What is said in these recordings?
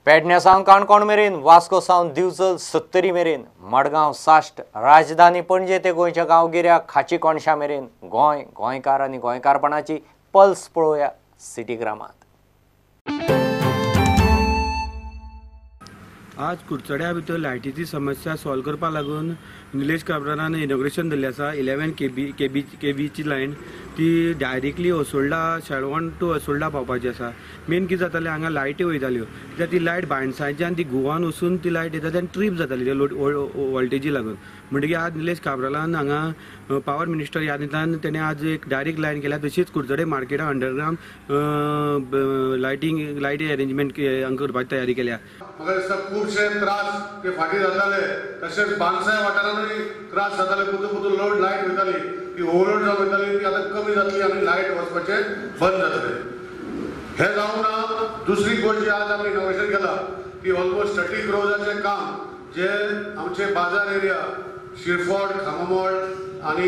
पेडण्या सावन काणकोण मेरेन, वास्को सावन दिवचल सत्तरी मेरेन, मडगांव साश्ट, राजधानी पणजे ते गोंयच्या गांवगिऱ्या खाची कोणशा मेरेन गोंय, गोंयकार आनी गोंयकारपणाची पल्स पळोवया सिटी ग्रामांत। आज कुडचड्या भितर लायटीची समस्या सॉल्व करपा लागून निलेश काब्रानान इनॉग्रेशन दिल्लें आसा। 11 केबीची लायन ती डायरेक्टली असोल्डा शेळवण टू असोल्डा पावपाची आसा। मेन कितें जातालें हांगा लायटी वयताल्यो, कित्याक ती लायट भायणसांच्यान ती गोवान वचून ती लायट येता तेन्ना ट्रीप जाताली त्या वोल्टेजी लागून। म्हणटकीर आज निलेश काब्रालान हांगा पावर मिनिस्टर ह्या निमतान तेणें आज एक डायरेक्ट लायन केल्या। तशीच कुडचडे मार्केटां अंडरग्रावंड लायटी अरेंजमेंट हांगा करपाची तयारी केल्या। म्हाका दिसता खुबशे त्रास ते फाटी जाताले, तशेंच बांगसाय वाठारांतूय त्रास जाताले। पुदू लोड लायट वयताली, ती ओवरलोड जावन वयताली, ती आतां कमी जातली आनी लायट वचपाचें बंद जातलें। हे जावन दुसरी गोष्ट जी आज आमी इनोव्हेशन केला ती ऑलमोस्ट 30 करोडाचें काम जे आमचे बाजार एरिया शिरफोड, खामोमोळ आनी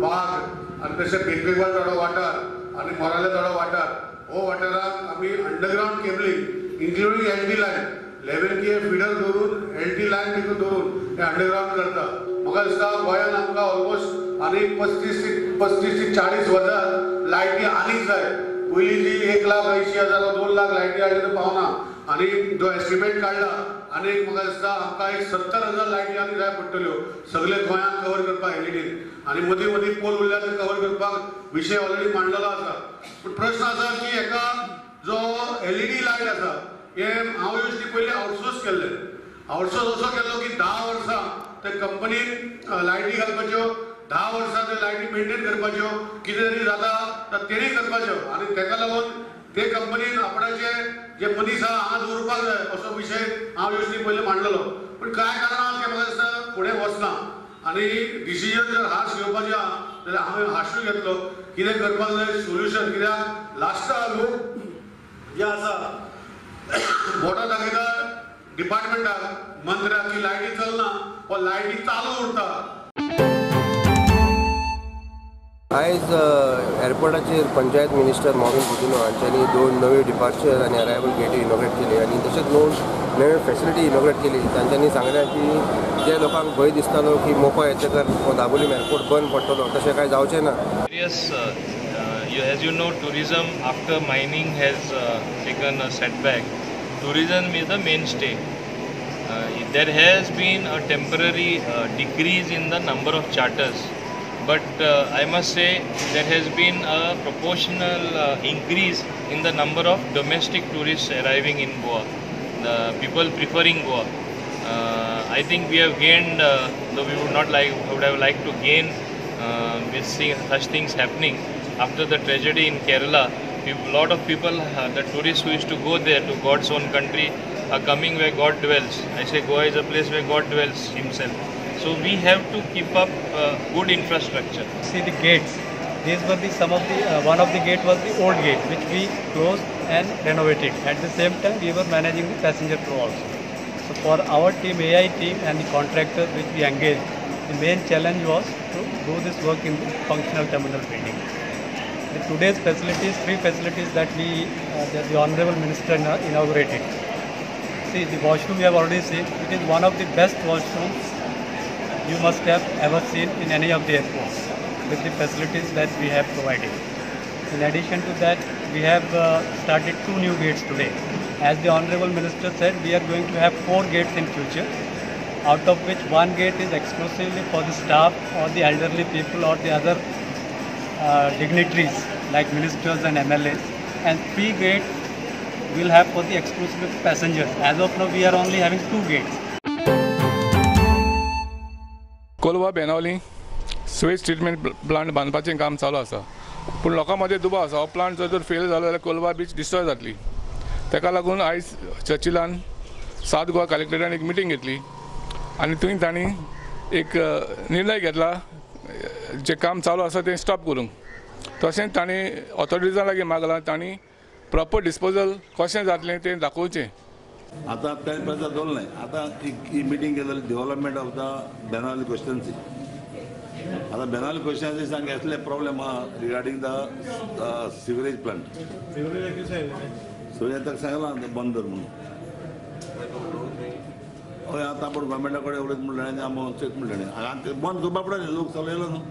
बाग आनी तशें बेंकवेल थोडो वाठार आनी मोराले थोडो वाठार हो वाठाराक आमी underground cabling including LT line 11K feeder दवरून एलटी लायन तितून दवरून हे अंडरग्रावंड करता। म्हाका दिसता गोंयांत आमकां ऑलमोस्ट आनी 35 ते 40 हजार लायटी आनीक जाय। पयलीं जी 1,80,000 2 लाख लायटी आनी तो पावना आनी जो एस्टिमेट काडला आनी म्हाका दिसता आमकां एक 70,000 लायटी आनी जाय पडटल्यो सगळे गोंयांत कवर करपाक एलईडी आनी मदीं मदीं पोल उरल्यार ते कवर करपाक विशय ऑलरेडी मांडलेलो आसा। पूण प्रश्न आसा की हेका जो एलईडी लायट आसा हे हांव युजली पयलीं आउटसोर्स केल्ले। आउटसोर्स असो केल्लो की 10 वर्सां ते कंपनीन लायटी घालपाच्यो, 10 वर्सां ते लायटी मेंटेन करपाच्यो, कितें तरी जाता तर तेणी करपाच्यो आनी तेका लागून ते कंपनीन आपणाचे जे मनीस आहा हांगा दवरपाक जाय असो विशय हांव युजली पयलीं मांडलेलो। पूण कांय कारणान ते म्हाका दिसता फुडें वचना आनी डिसिजन जर हार्श घेवपाचें आहा जाल्यार हांवें हार्शूय घेतलो। कितें करपाक जाय सोल्युशन, कित्याक लास्टाक लोक जे आसा मोठो दाखयता डिपार्टमेंटाक मंत्र्याक की लायटी चलना वा लायटी चालू उरता। आयज एअरपोर्टाचेर पंचायत मिनिस्टर मॉर्गन बुदिनो हांच्यांनी 2 नवे डिपार्चर आनी अरायवल गेटी इनॉग्रेट केली आनी तशेंच 2 नवे फॅसिलिटी इनॉग्रेट केली। तांच्यांनी सांगलें की जे लोकांक भंय दिसतालो की मोपा येतकर हो दाबोलीम एअरपोर्ट बंद पडटलो, तशें कांय जावचें ना। As you know, tourism after mining has taken a setback. Tourism is the mainstay. There has been a temporary decrease in the number of charters, but I must say there has been a proportional increase in the number of domestic tourists arriving in Goa, the people preferring Goa. I think we have gained, though we would have liked to gain with seeing such things happening after the tragedy in Kerala. A lot of people, the tourists who used to go there to God's own country, are coming where God dwells. I say Goa is a place where God dwells himself. So we have to keep up good infrastructure. See the gates. These were some of the one of the gate was the old gate which we closed and renovated. At the same time we were managing the passenger flow also. So for our team, AI team and the contractors which we engaged, the main challenge was to do this work in the functional terminal building. Today's facilities, 3 facilities that the Honorable Minister inaugurated. See, the washroom you have already seen. It is one of the best washrooms you must have ever seen in any of the airports with the facilities that we have provided. In addition to that, we have started 2 new gates today. As the Honorable Minister said, we are going to have 4 gates in future, out of which 1 gate is exclusively for the staff or the elderly people or the other dignitaries like ministers and MLAs, and 3 gates will have for the exclusive passengers. As of now we are only having 2 gates. Colva Benaulim sewage treatment plant बांदपाचें काम चालू आसा, पूण लोकां मदें दुबाव आसा। हो प्लांट जर फेल जालो जाल्यार कोलवा बीच डिस्ट्रॉय जातली। ताका लागून आयज चर्चिलान साउथ गोवा कलेक्टरान एक मिटींग घेतली आनी थंय तांणी एक निर्णय घेतला जे काम चालू आसा तें स्टॉप करूंक। तशेंच तांणी ऑथॉरिटीजां लागीं मागलां तांणी प्रॉपर डिस्पोजल कशें जातलें तें दाखोवचें। आता काही प्रचार दवरलें आतां ही मिटींग केलेली development of the Benaulim constituency. आता बेनावली कॉन्स्टिट्युएन्सी घेतले प्रॉब्लेम आहा regarding the sewerage plant. Sewerage ताका सांगलां बंद कर म्हणून हय आतां आपण गोवोरमेंटा कडेन उलयत म्हणलें आनी आमी चेक म्हणलें आनी ते बंद करपा पडलें लोक चलयलो न्हू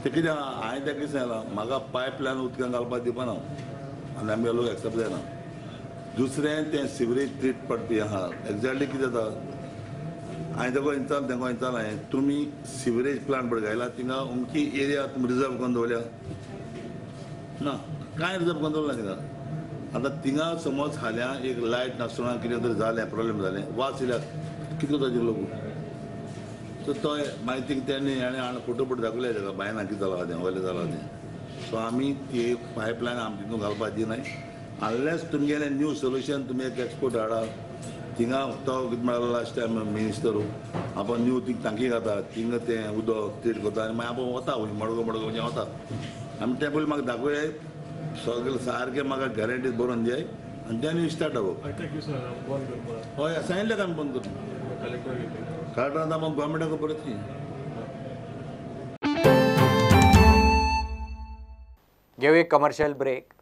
ते कितें हांवें तें कितें सांगलां म्हाका पायप लायन उदकान घालपाक दिवपाना आनी आमगे लोक एक्सेप्ट जायना. दुसरें तें सिवरेज ट्रीट पडपी आहा एक्झॅक्टली कितें जाता हांवें तेका विचारलें तेंका विचारलें हांवें तुमी सिवरेज प्लांट पळय घायला थिंगा अमकी एरिया तुमी रिजर्व करून दवरल्या ना कांय रिजर्व करून दवरला थिंगा. आतां थिंगा समज हाल्या एक लायट नासतना कितें तरी जालें प्रॉब्लेम जालें वास येयल्यार कितें करता लोक सो तो मागीर तेणी हांवें फोटो दाखयले तेका बायना कितें जालां तें वयलें जालां तें सो आमी ती पायप लायन आमी तितून घालपाक दिनाय अनलेस तुमगेलें न्यू सोल्युशन तुमी एक एक्सपोर्ट हाडा थिंगा तो कितें म्हणलो लास्ट टायम मिनिस्टर आपण न्यू थिंग टांकी घाता थिंगा तें उदक ट्रीट करता आनी मागीर आपण वता मडगो म्हणजे वता आमी तें पयलीं म्हाका दाखोवया सगळें सारकें म्हाका गॅरंटी बरोवन दियाय आनी देन यू स्टार्ट अबो हय सांगिल्लें आमी बंद करता कलेक्टरान आतां गोवोरमेंटाक परत घेऊ एक कमर्शियल ब्रेक.